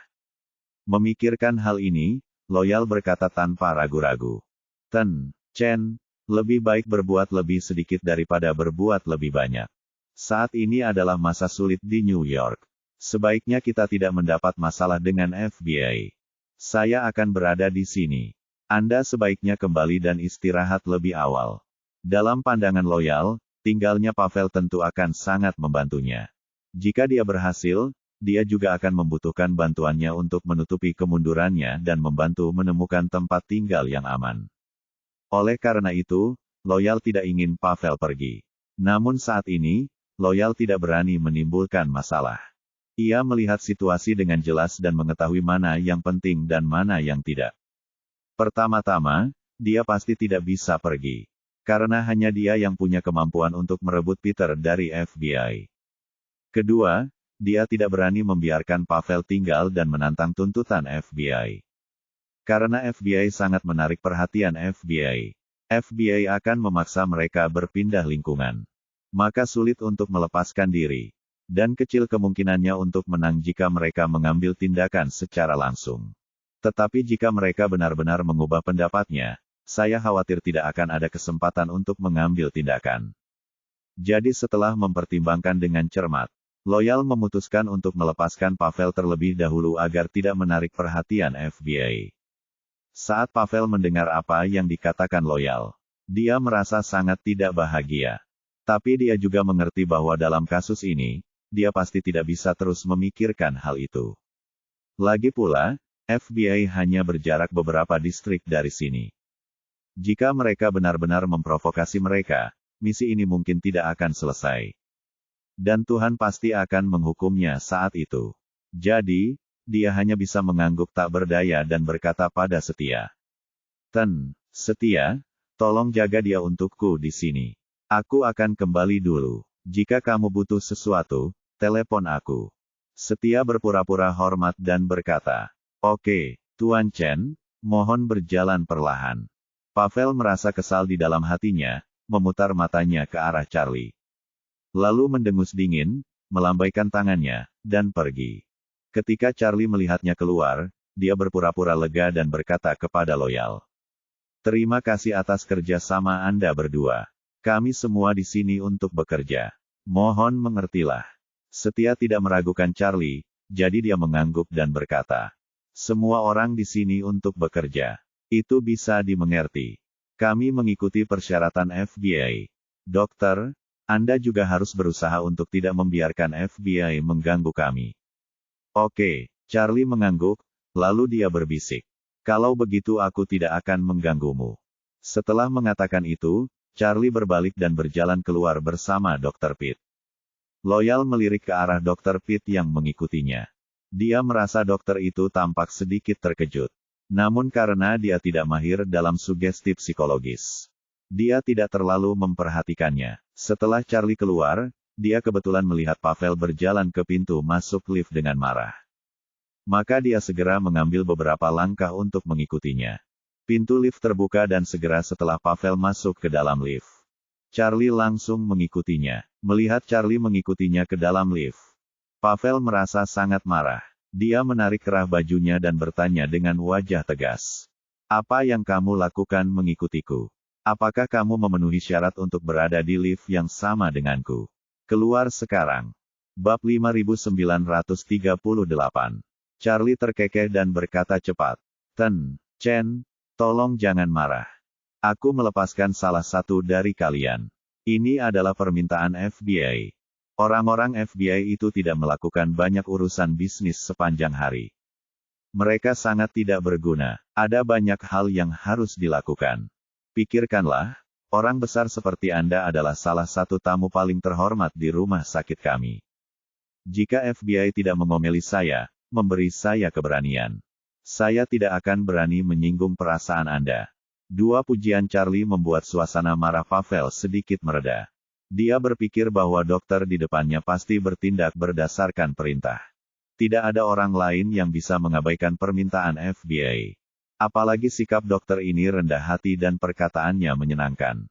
Speaker 1: Memikirkan hal ini, Loyal berkata tanpa ragu-ragu. Ten Chen, lebih baik berbuat lebih sedikit daripada berbuat lebih banyak. Saat ini adalah masa sulit di New York. Sebaiknya kita tidak mendapat masalah dengan FBI. Saya akan berada di sini. Anda sebaiknya kembali dan istirahat lebih awal. Dalam pandangan Loyal, tinggalnya Pavel tentu akan sangat membantunya. Jika dia berhasil, dia juga akan membutuhkan bantuannya untuk menutupi kemundurannya dan membantu menemukan tempat tinggal yang aman. Oleh karena itu, Loyal tidak ingin Pavel pergi. Namun saat ini, Loyal tidak berani menimbulkan masalah. Ia melihat situasi dengan jelas dan mengetahui mana yang penting dan mana yang tidak. Pertama-tama, dia pasti tidak bisa pergi. Karena hanya dia yang punya kemampuan untuk merebut Peter dari FBI. Kedua, dia tidak berani membiarkan Pavel tinggal dan menantang tuntutan FBI. Karena FBI sangat menarik perhatian FBI. FBI akan memaksa mereka berpindah lingkungan. Maka sulit untuk melepaskan diri. Dan kecil kemungkinannya untuk menang jika mereka mengambil tindakan secara langsung. Tetapi jika mereka benar-benar mengubah pendapatnya, saya khawatir tidak akan ada kesempatan untuk mengambil tindakan. Jadi setelah mempertimbangkan dengan cermat, Loyal memutuskan untuk melepaskan Pavel terlebih dahulu agar tidak menarik perhatian FBI. Saat Pavel mendengar apa yang dikatakan Loyal, Dia merasa sangat tidak bahagia. Tapi dia juga mengerti bahwa dalam kasus ini, dia pasti tidak bisa terus memikirkan hal itu. Lagi pula, FBI hanya berjarak beberapa distrik dari sini. Jika mereka benar-benar memprovokasi mereka, misi ini mungkin tidak akan selesai. Dan Tuhan pasti akan menghukumnya saat itu. Jadi, dia hanya bisa mengangguk tak berdaya dan berkata pada Setia. Setia, tolong jaga dia untukku di sini. Aku akan kembali dulu. Jika kamu butuh sesuatu, telepon aku. Setia berpura-pura hormat dan berkata, "Oke, Tuan Chen, mohon berjalan perlahan." Pavel merasa kesal di dalam hatinya, memutar matanya ke arah Charlie. Lalu mendengus dingin, melambaikan tangannya, dan pergi. Ketika Charlie melihatnya keluar, dia berpura-pura lega dan berkata kepada Loyal. "Terima kasih atas kerja sama Anda berdua. Kami semua di sini untuk bekerja. Mohon mengertilah." Setia tidak meragukan Charlie, jadi dia mengangguk dan berkata, "Semua orang di sini untuk bekerja. Itu bisa dimengerti. Kami mengikuti persyaratan FBI. Dokter, Anda juga harus berusaha untuk tidak membiarkan FBI mengganggu kami." "Oke," Charlie mengangguk, lalu dia berbisik. "Kalau begitu aku tidak akan mengganggumu." Setelah mengatakan itu, Charlie berbalik dan berjalan keluar bersama Dr. Pitt. Loyal melirik ke arah Dr. Pitt yang mengikutinya. Dia merasa dokter itu tampak sedikit terkejut. Namun karena dia tidak mahir dalam sugesti psikologis, dia tidak terlalu memperhatikannya. Setelah Charlie keluar, dia kebetulan melihat Pavel berjalan ke pintu masuk lift dengan marah. Maka dia segera mengambil beberapa langkah untuk mengikutinya. Pintu lift terbuka dan segera setelah Pavel masuk ke dalam lift, Charlie langsung mengikutinya. Melihat Charlie mengikutinya ke dalam lift, Pavel merasa sangat marah. Dia menarik kerah bajunya dan bertanya dengan wajah tegas. "Apa yang kamu lakukan mengikutiku? Apakah kamu memenuhi syarat untuk berada di lift yang sama denganku? Keluar sekarang." Bab 5938. Charlie terkekeh dan berkata cepat. "Chen, tolong jangan marah. Aku melepaskan salah satu dari kalian. Ini adalah permintaan FBI. Orang-orang FBI itu tidak melakukan banyak urusan bisnis sepanjang hari. Mereka sangat tidak berguna. Ada banyak hal yang harus dilakukan. Pikirkanlah, orang besar seperti Anda adalah salah satu tamu paling terhormat di rumah sakit kami. Jika FBI tidak mengomeli saya, memberi saya keberanian, saya tidak akan berani menyinggung perasaan Anda." Dua pujian Charlie membuat suasana marah Pavel sedikit mereda. Dia berpikir bahwa dokter di depannya pasti bertindak berdasarkan perintah. Tidak ada orang lain yang bisa mengabaikan permintaan FBI. Apalagi sikap dokter ini rendah hati dan perkataannya menyenangkan.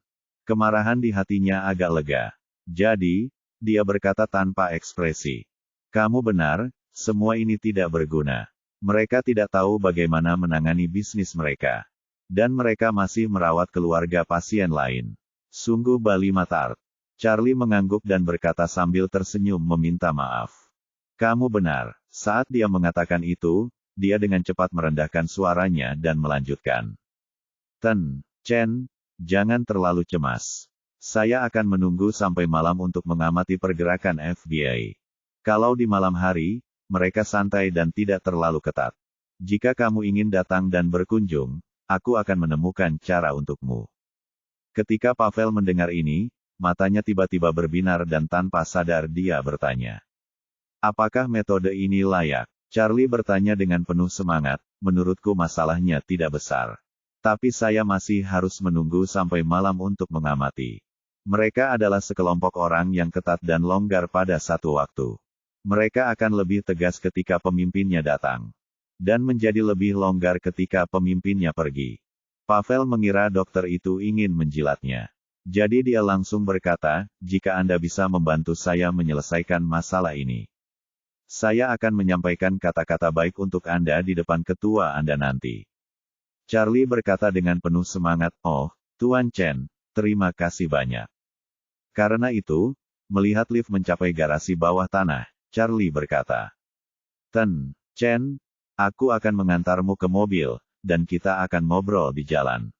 Speaker 1: Kemarahan di hatinya agak lega. Jadi, dia berkata tanpa ekspresi. "Kamu benar, semua ini tidak berguna. Mereka tidak tahu bagaimana menangani bisnis mereka. Dan mereka masih merawat keluarga pasien lain. Sungguh bali matart." Charlie mengangguk dan berkata sambil tersenyum meminta maaf. "Kamu benar." Saat dia mengatakan itu, dia dengan cepat merendahkan suaranya dan melanjutkan. "Chen, jangan terlalu cemas. Saya akan menunggu sampai malam untuk mengamati pergerakan FBI. Kalau di malam hari, mereka santai dan tidak terlalu ketat. Jika kamu ingin datang dan berkunjung, aku akan menemukan cara untukmu." Ketika Pavel mendengar ini, matanya tiba-tiba berbinar dan tanpa sadar dia bertanya. "Apakah metode ini layak?" Charlie bertanya dengan penuh semangat, "Menurutku masalahnya tidak besar. Tapi saya masih harus menunggu sampai malam untuk mengamati. Mereka adalah sekelompok orang yang ketat dan longgar pada satu waktu. Mereka akan lebih tegas ketika pemimpinnya datang. Dan menjadi lebih longgar ketika pemimpinnya pergi." Pavel mengira dokter itu ingin menjilatnya. Jadi dia langsung berkata, "Jika Anda bisa membantu saya menyelesaikan masalah ini, saya akan menyampaikan kata-kata baik untuk Anda di depan ketua Anda nanti." Charlie berkata dengan penuh semangat, "Oh, Tuan Chen, terima kasih banyak." Karena itu, melihat lift mencapai garasi bawah tanah, Charlie berkata, "Chen, aku akan mengantarmu ke mobil, dan kita akan ngobrol di jalan."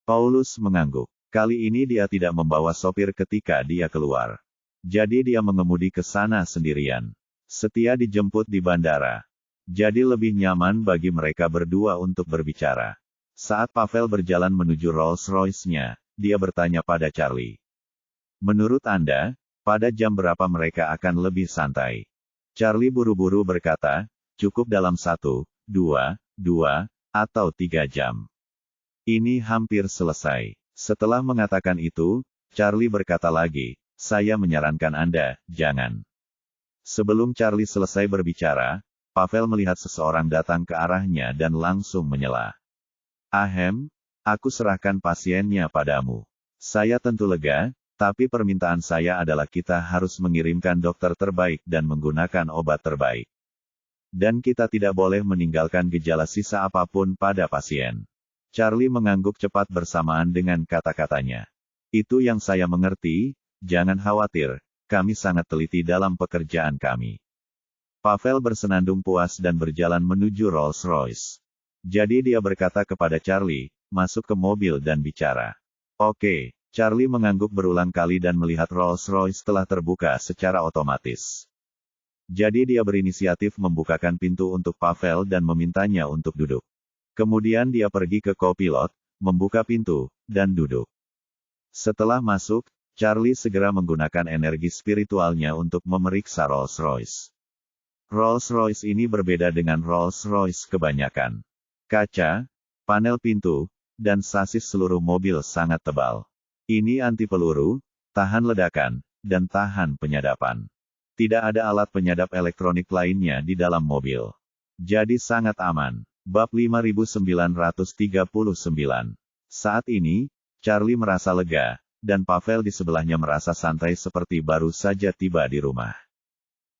Speaker 1: Paulus mengangguk. Kali ini dia tidak membawa sopir ketika dia keluar. Jadi dia mengemudi ke sana sendirian. Setia dijemput di bandara. Jadi lebih nyaman bagi mereka berdua untuk berbicara. Saat Pavel berjalan menuju Rolls-Royce-nya, dia bertanya pada Charlie. Menurut Anda, pada jam berapa mereka akan lebih santai? Charlie buru-buru berkata, cukup dalam 1, 2, 2, atau 3 jam. Ini hampir selesai. Setelah mengatakan itu, Charlie berkata lagi, saya menyarankan Anda, jangan. Sebelum Charlie selesai berbicara, Pavel melihat seseorang datang ke arahnya dan langsung menyela. Ahem, aku serahkan pasiennya padamu. Saya tentu lega, tapi permintaan saya adalah kita harus mengirimkan dokter terbaik dan menggunakan obat terbaik. Dan kita tidak boleh meninggalkan gejala sisa apapun pada pasien. Charlie mengangguk cepat bersamaan dengan kata-katanya. Itu yang saya mengerti, jangan khawatir, kami sangat teliti dalam pekerjaan kami. Pavel bersenandung puas dan berjalan menuju Rolls-Royce. Jadi dia berkata kepada Charlie, masuk ke mobil dan bicara. Oke, Charlie mengangguk berulang kali dan melihat Rolls-Royce telah terbuka secara otomatis. Jadi dia berinisiatif membukakan pintu untuk Pavel dan memintanya untuk duduk. Kemudian dia pergi ke co-pilot, membuka pintu, dan duduk. Setelah masuk, Charlie segera menggunakan energi spiritualnya untuk memeriksa Rolls-Royce. Rolls-Royce ini berbeda dengan Rolls-Royce kebanyakan. Kaca, panel pintu, dan sasis seluruh mobil sangat tebal. Ini anti peluru, tahan ledakan, dan tahan penyadapan. Tidak ada alat penyadap elektronik lainnya di dalam mobil. Jadi sangat aman. Bab 5939. Saat ini, Charlie merasa lega, dan Pavel di sebelahnya merasa santai seperti baru saja tiba di rumah.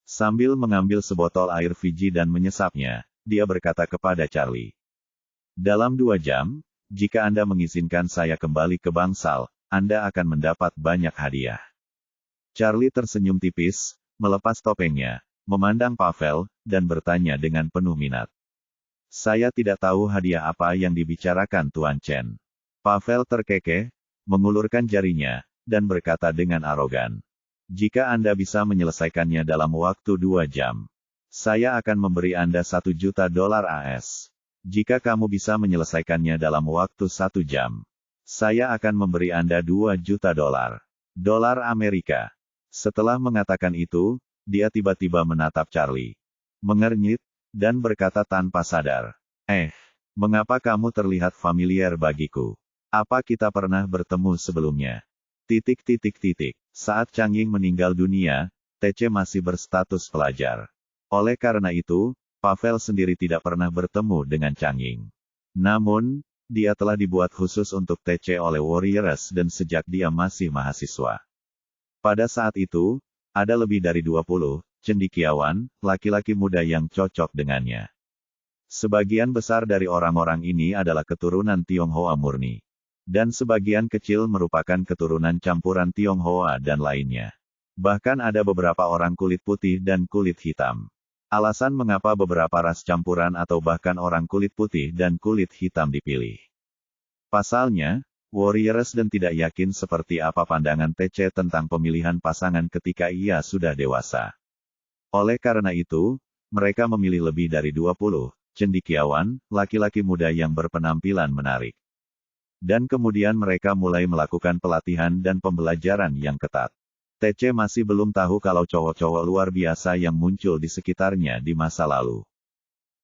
Speaker 1: Sambil mengambil sebotol air Fiji dan menyesapnya, dia berkata kepada Charlie. Dalam 2 jam, jika Anda mengizinkan saya kembali ke Bangsal, Anda akan mendapat banyak hadiah. Charlie tersenyum tipis, melepas topengnya, memandang Pavel, dan bertanya dengan penuh minat. Saya tidak tahu hadiah apa yang dibicarakan Tuan Chen. Pavel terkekeh, mengulurkan jarinya, dan berkata dengan arogan. Jika Anda bisa menyelesaikannya dalam waktu 2 jam, saya akan memberi Anda $1 juta AS. Jika kamu bisa menyelesaikannya dalam waktu 1 jam, saya akan memberi Anda $2 juta dolar Amerika. Setelah mengatakan itu, dia tiba-tiba menatap Charlie. Mengernyit, dan berkata tanpa sadar. Mengapa kamu terlihat familiar bagiku? Apa kita pernah bertemu sebelumnya? Saat Chang Ying meninggal dunia, TC masih berstatus pelajar. Oleh karena itu, Pavel sendiri tidak pernah bertemu dengan Chang Ying. Namun, dia telah dibuat khusus untuk TC oleh Warriors dan sejak dia masih mahasiswa. Pada saat itu, ada lebih dari 20 cendekiawan, laki-laki muda yang cocok dengannya. Sebagian besar dari orang-orang ini adalah keturunan Tionghoa murni. Dan sebagian kecil merupakan keturunan campuran Tionghoa dan lainnya. Bahkan ada beberapa orang kulit putih dan kulit hitam. Alasan mengapa beberapa ras campuran atau bahkan orang kulit putih dan kulit hitam dipilih. Pasalnya, Warriors dan tidak yakin seperti apa pandangan TC tentang pemilihan pasangan ketika ia sudah dewasa. Oleh karena itu, mereka memilih lebih dari 20 cendekiawan, laki-laki muda yang berpenampilan menarik. Dan kemudian mereka mulai melakukan pelatihan dan pembelajaran yang ketat. TC masih belum tahu kalau cowok-cowok luar biasa yang muncul di sekitarnya di masa lalu.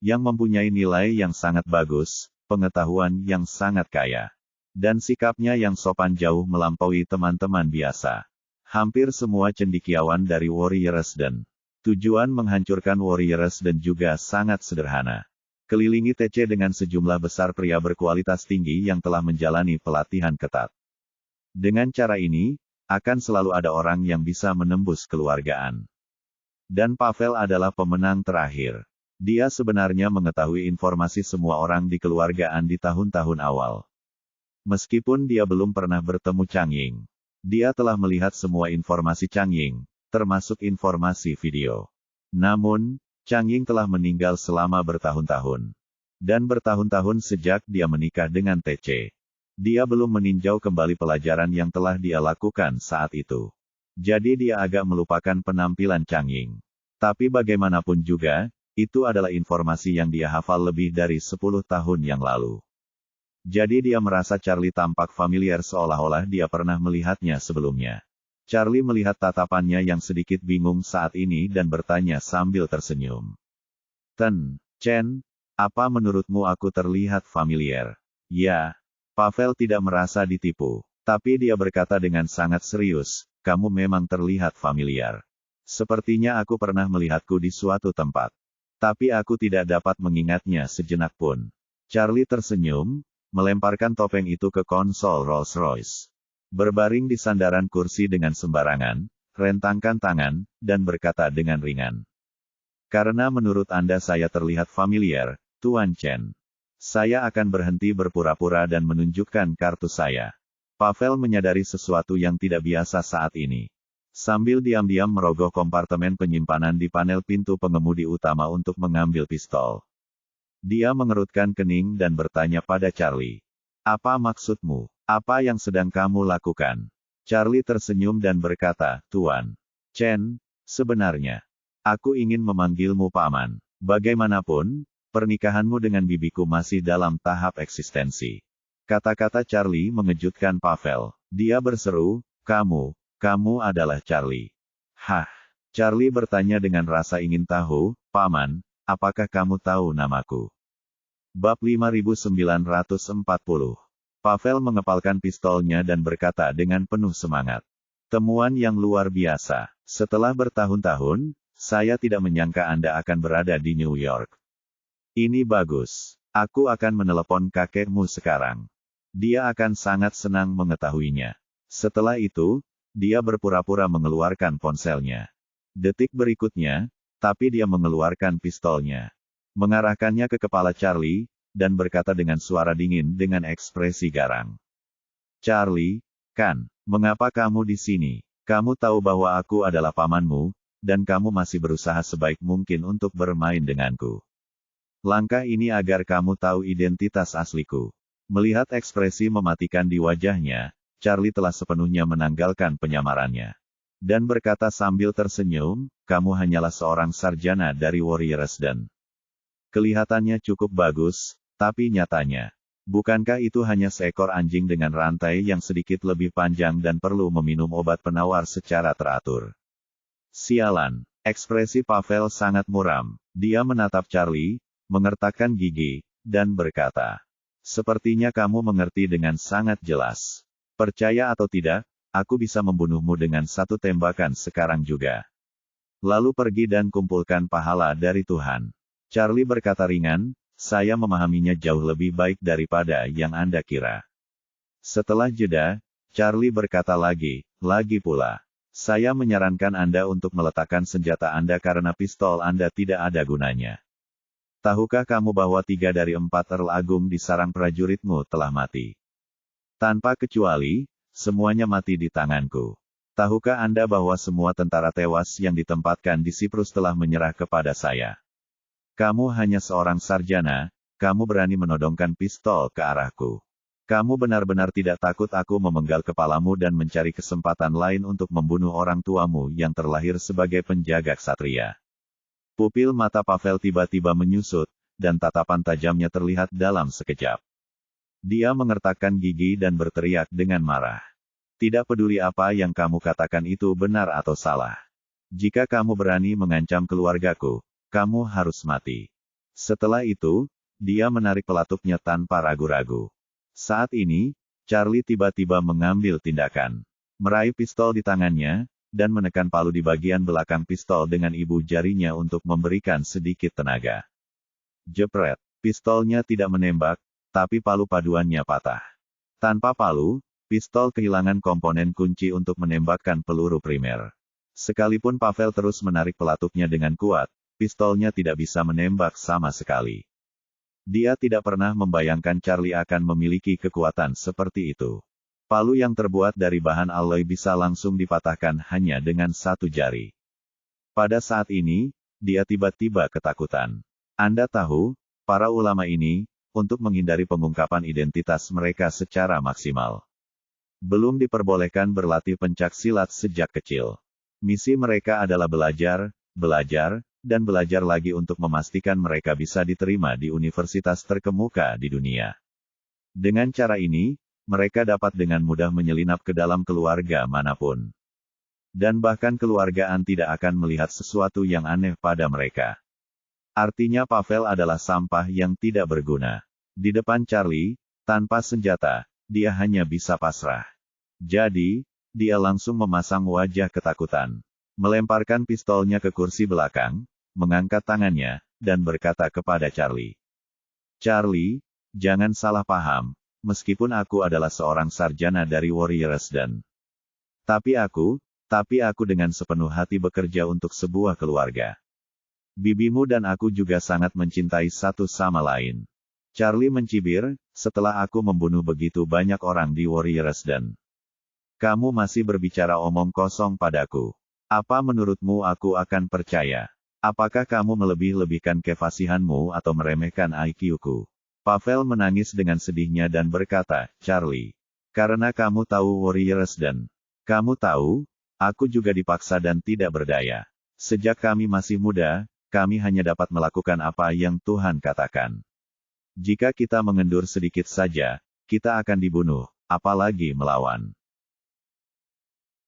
Speaker 1: Yang mempunyai nilai yang sangat bagus, pengetahuan yang sangat kaya. Dan sikapnya yang sopan jauh melampaui teman-teman biasa. Hampir semua cendekiawan dari Warriors dan tujuan menghancurkan Warriors dan juga sangat sederhana. Kelilingi TC dengan sejumlah besar pria berkualitas tinggi yang telah menjalani pelatihan ketat. Dengan cara ini, akan selalu ada orang yang bisa menembus keluargaan. Dan Pavel adalah pemenang terakhir. Dia sebenarnya mengetahui informasi semua orang di keluargaan di tahun-tahun awal. Meskipun dia belum pernah bertemu Chang Ying, dia telah melihat semua informasi Chang Ying, termasuk informasi video. Namun, Chang Ying telah meninggal selama bertahun-tahun. Dan bertahun-tahun sejak dia menikah dengan TC. Dia belum meninjau kembali pelajaran yang telah dia lakukan saat itu. Jadi dia agak melupakan penampilan Chang Ying. Tapi bagaimanapun juga, itu adalah informasi yang dia hafal lebih dari 10 tahun yang lalu. Jadi dia merasa Charlie tampak familiar seolah-olah dia pernah melihatnya sebelumnya. Charlie melihat tatapannya yang sedikit bingung saat ini dan bertanya sambil tersenyum. Chen, apa menurutmu aku terlihat familiar? Ya, Pavel tidak merasa ditipu. Tapi dia berkata dengan sangat serius, kamu memang terlihat familiar. Sepertinya aku pernah melihatku di suatu tempat. Tapi aku tidak dapat mengingatnya sejenak pun. Charlie tersenyum, melemparkan topeng itu ke konsol Rolls-Royce. Berbaring di sandaran kursi dengan sembarangan, rentangkan tangan, dan berkata dengan ringan. Karena menurut Anda saya terlihat familiar, Tuan Chen. Saya akan berhenti berpura-pura dan menunjukkan kartu saya. Pavel menyadari sesuatu yang tidak biasa saat ini. Sambil diam-diam merogoh kompartemen penyimpanan di panel pintu pengemudi utama untuk mengambil pistol. Dia mengerutkan kening dan bertanya pada Charlie. Apa maksudmu? Apa yang sedang kamu lakukan? Charlie tersenyum dan berkata, Tuan Chen, sebenarnya, aku ingin memanggilmu Paman. Bagaimanapun, pernikahanmu dengan bibiku masih dalam tahap eksistensi. Kata-kata Charlie mengejutkan Pavel. Dia berseru, kamu adalah Charlie. Hah? Charlie bertanya dengan rasa ingin tahu, Paman, apakah kamu tahu namaku? Bab 5940. Pavel mengepalkan pistolnya dan berkata dengan penuh semangat. Temuan yang luar biasa. Setelah bertahun-tahun, saya tidak menyangka Anda akan berada di New York. Ini bagus. Aku akan menelepon kakekmu sekarang. Dia akan sangat senang mengetahuinya. Setelah itu, dia berpura-pura mengeluarkan ponselnya. Detik berikutnya, tapi dia mengeluarkan pistolnya. Mengarahkannya ke kepala Charlie, dan berkata dengan suara dingin dengan ekspresi garang. Charlie, mengapa kamu di sini? Kamu tahu bahwa aku adalah pamanmu, dan kamu masih berusaha sebaik mungkin untuk bermain denganku. Langkah ini agar kamu tahu identitas asliku. Melihat ekspresi mematikan di wajahnya, Charlie telah sepenuhnya menanggalkan penyamarannya. Dan berkata sambil tersenyum, kamu hanyalah seorang sarjana dari Warriors dan kelihatannya cukup bagus, tapi nyatanya, bukankah itu hanya seekor anjing dengan rantai yang sedikit lebih panjang dan perlu meminum obat penawar secara teratur? Sialan, ekspresi Pavel sangat muram. Dia menatap Charlie, mengertakkan gigi, dan berkata, sepertinya kamu mengerti dengan sangat jelas. Percaya atau tidak, aku bisa membunuhmu dengan satu tembakan sekarang juga. Lalu pergi dan kumpulkan pahala dari Tuhan. Charlie berkata ringan, saya memahaminya jauh lebih baik daripada yang Anda kira. Setelah jeda, Charlie berkata lagi pula. Saya menyarankan Anda untuk meletakkan senjata Anda karena pistol Anda tidak ada gunanya. Tahukah kamu bahwa 3 dari 4 Earl Agung di sarang prajuritmu telah mati? Tanpa kecuali, semuanya mati di tanganku. Tahukah Anda bahwa semua tentara tewas yang ditempatkan di Siprus telah menyerah kepada saya? Kamu hanya seorang sarjana, kamu berani menodongkan pistol ke arahku. Kamu benar-benar tidak takut aku memenggal kepalamu dan mencari kesempatan lain untuk membunuh orang tuamu yang terlahir sebagai penjaga ksatria. Pupil mata Pavel tiba-tiba menyusut, dan tatapan tajamnya terlihat dalam sekejap. Dia mengertakkan gigi dan berteriak dengan marah. Tidak peduli apa yang kamu katakan itu benar atau salah. Jika kamu berani mengancam keluargaku, kamu harus mati. Setelah itu, dia menarik pelatuknya tanpa ragu-ragu. Saat ini, Charlie tiba-tiba mengambil tindakan. Meraih pistol di tangannya, dan menekan palu di bagian belakang pistol dengan ibu jarinya untuk memberikan sedikit tenaga. Jepret, pistolnya tidak menembak, tapi palu paduannya patah. Tanpa palu, pistol kehilangan komponen kunci untuk menembakkan peluru primer. Sekalipun Pavel terus menarik pelatuknya dengan kuat, pistolnya tidak bisa menembak sama sekali. Dia tidak pernah membayangkan Charlie akan memiliki kekuatan seperti itu. Palu yang terbuat dari bahan alloy bisa langsung dipatahkan hanya dengan satu jari. Pada saat ini, dia tiba-tiba ketakutan. Anda tahu, para ulama ini, untuk menghindari pengungkapan identitas mereka secara maksimal. Belum diperbolehkan berlatih pencak silat sejak kecil. Misi mereka adalah belajar, dan belajar lagi untuk memastikan mereka bisa diterima di universitas terkemuka di dunia. Dengan cara ini, mereka dapat dengan mudah menyelinap ke dalam keluarga manapun. Dan bahkan keluargaan tidak akan melihat sesuatu yang aneh pada mereka. Artinya Pavel adalah sampah yang tidak berguna. Di depan Charlie, tanpa senjata, dia hanya bisa pasrah. Jadi, dia langsung memasang wajah ketakutan. Melemparkan pistolnya ke kursi belakang, mengangkat tangannya, dan berkata kepada Charlie. Charlie, jangan salah paham, meskipun aku adalah seorang sarjana dari Warriors dan... Tapi aku dengan sepenuh hati bekerja untuk sebuah keluarga. Bibimu dan aku juga sangat mencintai satu sama lain. Charlie mencibir, setelah aku membunuh begitu banyak orang di Warriors dan... Kamu masih berbicara omong kosong padaku. Apa menurutmu aku akan percaya? Apakah kamu melebih-lebihkan kefasihanmu atau meremehkan IQ-ku? Pavel menangis dengan sedihnya dan berkata, Charlie. Karena kamu tahu Warriors dan... Kamu tahu, aku juga dipaksa dan tidak berdaya. Sejak kami masih muda, kami hanya dapat melakukan apa yang Tuhan katakan. Jika kita mengendur sedikit saja, kita akan dibunuh, apalagi melawan.